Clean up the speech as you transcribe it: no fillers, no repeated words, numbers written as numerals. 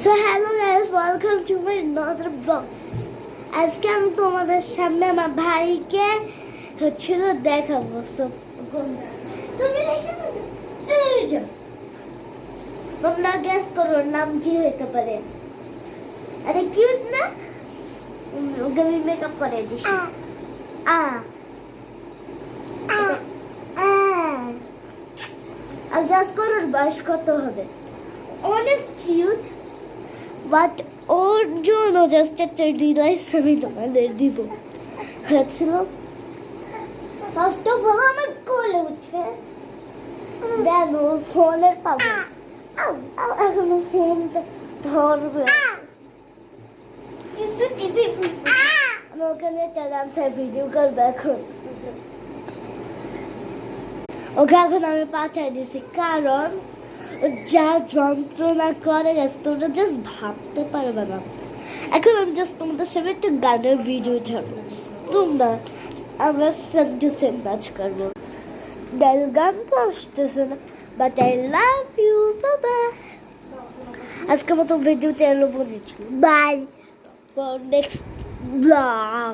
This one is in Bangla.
So hello guys, welcome to my another vlog. আজকে আমি তোমাদের সামনে আমার ভাইকে হচ্ছিল দেখাবো। তুমি এই যে তোমরা গেস করো নাম কি হতে পারে। আরে কিউট না? ওকে আমি মেকআপ করে দিছি। আর গেস করো বয়স কত হবে। অনেক কিউট, বাট ওর জন্য জাস্ট একটা ডিভাইস আমি তোমাদের দিব। হচ্ছিল ফার্স্ট অফ অল আমার কোলে উঠে দেন ও ফোনের পাবো। এখন ফোনটা ধরবে, আমি ওখানে একটা ডান্সের ভিডিও করবো। এখন ওকে এখন আমি পাঠিয়ে দিছি, কারণ যা যন্ত্রণা করে গেছে তোমরা জাস্ট ভাবতে পারবে না। এখন আমি জাস্ট তোমাদের সামনে একটা গানের ভিডিও ছাড়বো, তোমরা আমরা সেম টু সেম নাচ করবো। গান তো আসতেছে না, বাট আই লাভ ইউ, বাবা। আজকের মতো ভিডিওতে এলো বলেছিল, বাই ফর নেক্সট ব্লগ।